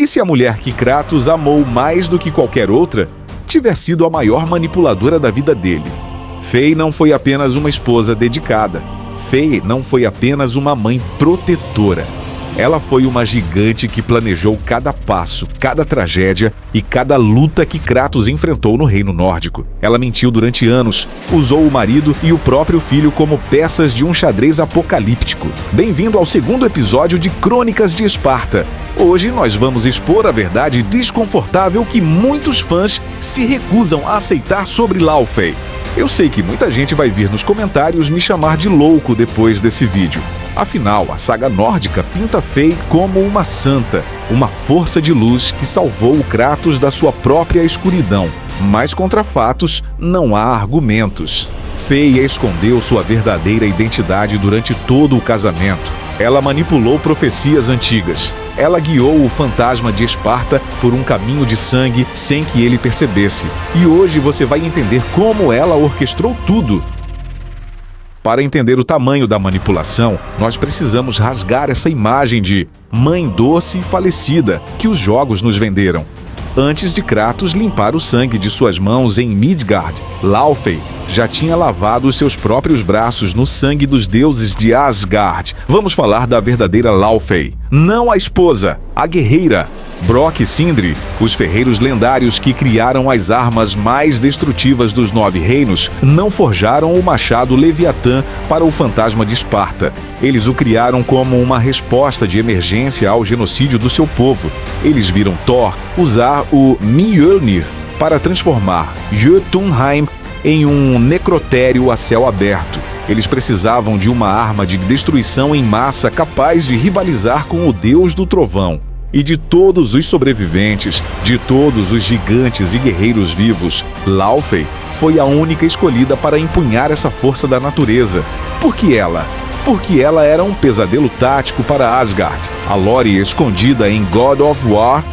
E se a mulher que Kratos amou mais do que qualquer outra tiver sido a maior manipuladora da vida dele? Fei não foi apenas uma esposa dedicada. Fei não foi apenas uma mãe protetora. Ela foi uma gigante que planejou cada passo, cada tragédia e cada luta que Kratos enfrentou no reino nórdico. Ela mentiu durante anos, usou o marido e o próprio filho como peças de um xadrez apocalíptico. Bem-vindo ao segundo episódio de Crônicas de Esparta. Hoje nós vamos expor a verdade desconfortável que muitos fãs se recusam a aceitar sobre Laufey. Eu sei que muita gente vai vir nos comentários me chamar de louco depois desse vídeo. Afinal, a saga nórdica pinta Fei como uma santa, uma força de luz que salvou o Kratos da sua própria escuridão. Mas contra fatos, não há argumentos. Fei escondeu sua verdadeira identidade durante todo o casamento. Ela manipulou profecias antigas. Ela guiou o fantasma de Esparta por um caminho de sangue sem que ele percebesse. E hoje você vai entender como ela orquestrou tudo. Para entender o tamanho da manipulação, nós precisamos rasgar essa imagem de mãe doce e falecida que os jogos nos venderam. Antes de Kratos limpar o sangue de suas mãos em Midgard, Laufey já tinha lavado os seus próprios braços no sangue dos deuses de Asgard. Vamos falar da verdadeira Laufey, não a esposa, a guerreira. Brok e Sindri, os ferreiros lendários que criaram as armas mais destrutivas dos 9 reinos, não forjaram o machado Leviatã para o fantasma de Esparta. Eles o criaram como uma resposta de emergência ao genocídio do seu povo. Eles viram Thor usar o Mjolnir para transformar Jotunheim em um necrotério a céu aberto. Eles precisavam de uma arma de destruição em massa capaz de rivalizar com o Deus do Trovão. E de todos os sobreviventes, de todos os gigantes e guerreiros vivos, Laufey foi a única escolhida para empunhar essa força da natureza. Por que ela? Porque ela era um pesadelo tático para Asgard. A lore escondida em God of War,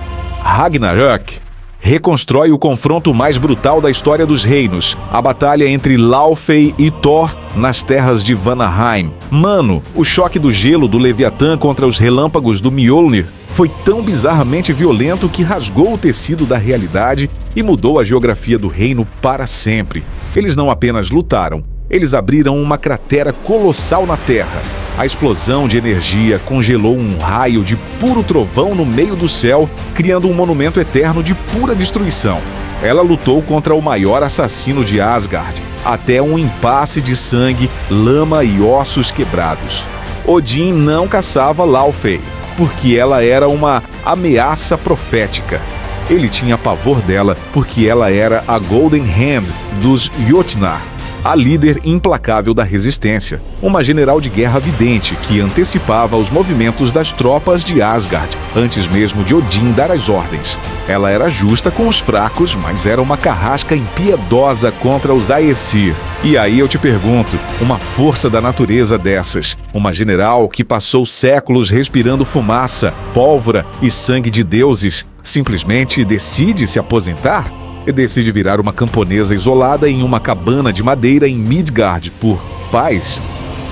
Ragnarök, reconstrói o confronto mais brutal da história dos reinos, a batalha entre Laufey e Thor nas terras de Vanaheim. Mano, o choque do gelo do Leviatã contra os relâmpagos do Mjolnir foi tão bizarramente violento que rasgou o tecido da realidade e mudou a geografia do reino para sempre. Eles não apenas lutaram, eles abriram uma cratera colossal na terra. A explosão de energia congelou um raio de puro trovão no meio do céu, criando um monumento eterno de pura destruição. Ela lutou contra o maior assassino de Asgard, até um impasse de sangue, lama e ossos quebrados. Odin não caçava Laufey, porque ela era uma ameaça profética. Ele tinha pavor dela porque ela era a Golden Hand dos Jotnar, a líder implacável da resistência, uma general de guerra vidente que antecipava os movimentos das tropas de Asgard, antes mesmo de Odin dar as ordens. Ela era justa com os fracos, mas era uma carrasca impiedosa contra os Aesir. E aí eu te pergunto, uma força da natureza dessas, uma general que passou séculos respirando fumaça, pólvora e sangue de deuses, simplesmente decide se aposentar? E decide virar uma camponesa isolada em uma cabana de madeira em Midgard por paz?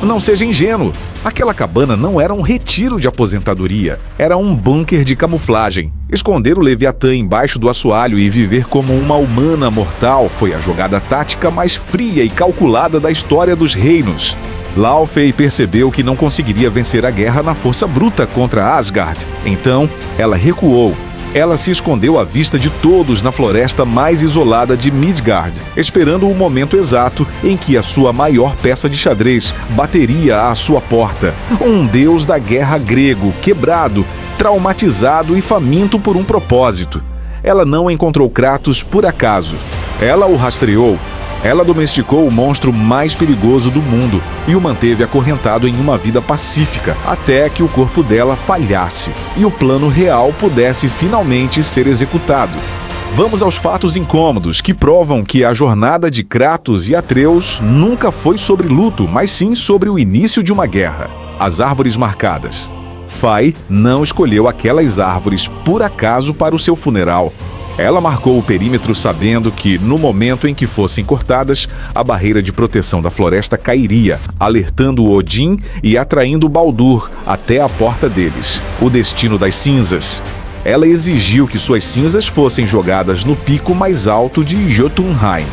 Não seja ingênuo, aquela cabana não era um retiro de aposentadoria, era um bunker de camuflagem. Esconder o Leviatã embaixo do assoalho e viver como uma humana mortal foi a jogada tática mais fria e calculada da história dos reinos. Laufey percebeu que não conseguiria vencer a guerra na força bruta contra Asgard. Então, ela recuou. Ela se escondeu à vista de todos na floresta mais isolada de Midgard, esperando o momento exato em que a sua maior peça de xadrez bateria à sua porta. Um deus da guerra grego, quebrado, traumatizado e faminto por um propósito. Ela não encontrou Kratos por acaso. Ela o rastreou. Ela domesticou o monstro mais perigoso do mundo e o manteve acorrentado em uma vida pacífica até que o corpo dela falhasse e o plano real pudesse finalmente ser executado. Vamos aos fatos incômodos que provam que a jornada de Kratos e Atreus nunca foi sobre luto, mas sim sobre o início de uma guerra. As árvores marcadas. Fai não escolheu aquelas árvores por acaso para o seu funeral. Ela marcou o perímetro sabendo que, no momento em que fossem cortadas, a barreira de proteção da floresta cairia, alertando Odin e atraindo Baldur até a porta deles. O destino das cinzas. ela exigiu que suas cinzas fossem jogadas no pico mais alto de Jotunheim.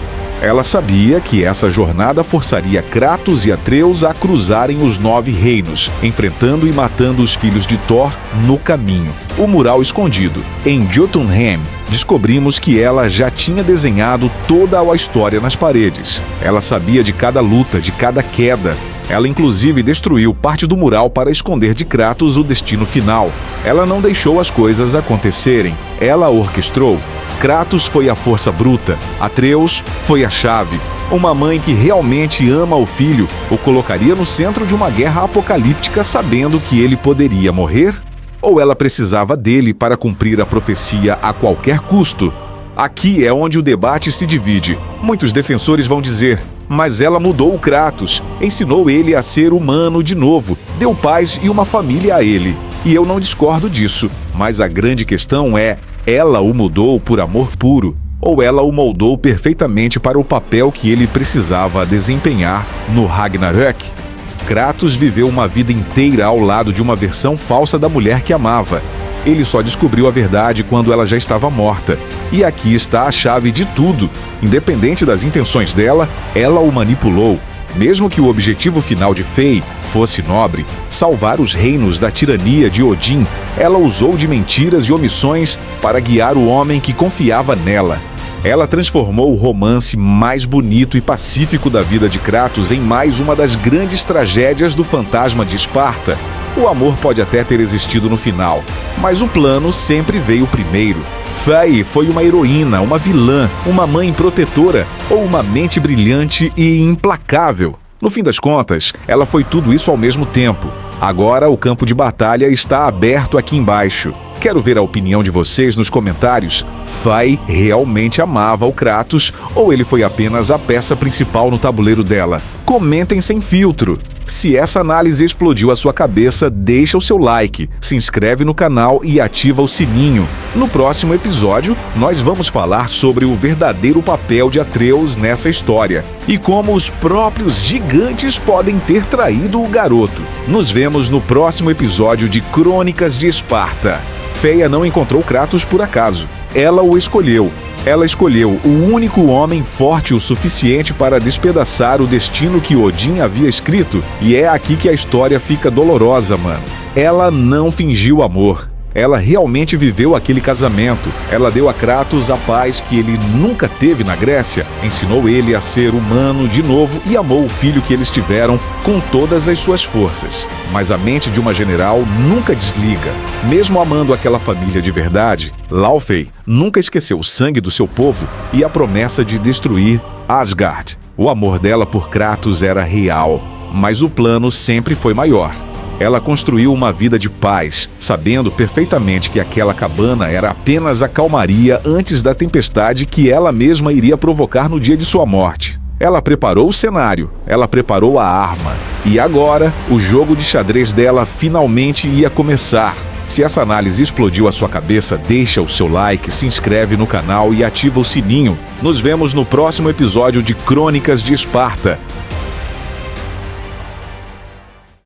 Ela sabia que essa jornada forçaria Kratos e Atreus a cruzarem os 9 reinos, enfrentando e matando os filhos de Thor no caminho. O mural escondido. Em Jotunheim, descobrimos que ela já tinha desenhado toda a história nas paredes. Ela sabia de cada luta, de cada queda. Ela inclusive destruiu parte do mural para esconder de Kratos o destino final. Ela não deixou as coisas acontecerem. Ela orquestrou. Kratos foi a força bruta, Atreus foi a chave. Uma mãe que realmente ama o filho o colocaria no centro de uma guerra apocalíptica sabendo que ele poderia morrer? Ou ela precisava dele para cumprir a profecia a qualquer custo? Aqui é onde o debate se divide. Muitos defensores vão dizer: mas ela mudou o Kratos, ensinou ele a ser humano de novo, deu paz e uma família a ele. E eu não discordo disso, mas a grande questão é: ela o mudou por amor puro, ou ela o moldou perfeitamente para o papel que ele precisava desempenhar no Ragnarök? Kratos viveu uma vida inteira ao lado de uma versão falsa da mulher que amava. Ele só descobriu a verdade quando ela já estava morta. E aqui está a chave de tudo. Independente das intenções dela, ela o manipulou. Mesmo que o objetivo final de Frey fosse nobre, salvar os reinos da tirania de Odin, ela usou de mentiras e omissões para guiar o homem que confiava nela. Ela transformou o romance mais bonito e pacífico da vida de Kratos em mais uma das grandes tragédias do fantasma de Esparta. O amor pode até ter existido no final, mas o plano sempre veio primeiro. Frey foi uma heroína, uma vilã, uma mãe protetora ou uma mente brilhante e implacável. No fim das contas, ela foi tudo isso ao mesmo tempo. Agora o campo de batalha está aberto aqui embaixo. Quero ver a opinião de vocês nos comentários. Frey realmente amava o Kratos ou ele foi apenas a peça principal no tabuleiro dela? Comentem sem filtro. Se essa análise explodiu a sua cabeça, deixa o seu like, se inscreve no canal e ativa o sininho. No próximo episódio, nós vamos falar sobre o verdadeiro papel de Atreus nessa história e como os próprios gigantes podem ter traído o garoto. Nos vemos no próximo episódio de Crônicas de Esparta. Freya não encontrou Kratos por acaso. Ela o escolheu. Ela escolheu o único homem forte o suficiente para despedaçar o destino que Odin havia escrito. E é aqui que a história fica dolorosa, mano. Ela não fingiu amor. Ela realmente viveu aquele casamento. Ela deu a Kratos a paz que ele nunca teve na Grécia, ensinou ele a ser humano de novo e amou o filho que eles tiveram com todas as suas forças. Mas a mente de uma general nunca desliga. Mesmo amando aquela família de verdade, Laufey nunca esqueceu o sangue do seu povo e a promessa de destruir Asgard. O amor dela por Kratos era real, mas o plano sempre foi maior. Ela construiu uma vida de paz, sabendo perfeitamente que aquela cabana era apenas a calmaria antes da tempestade que ela mesma iria provocar no dia de sua morte. Ela preparou o cenário, ela preparou a arma. E agora, o jogo de xadrez dela finalmente ia começar. Se essa análise explodiu a sua cabeça, deixa o seu like, se inscreve no canal e ativa o sininho. Nos vemos no próximo episódio de Crônicas de Esparta.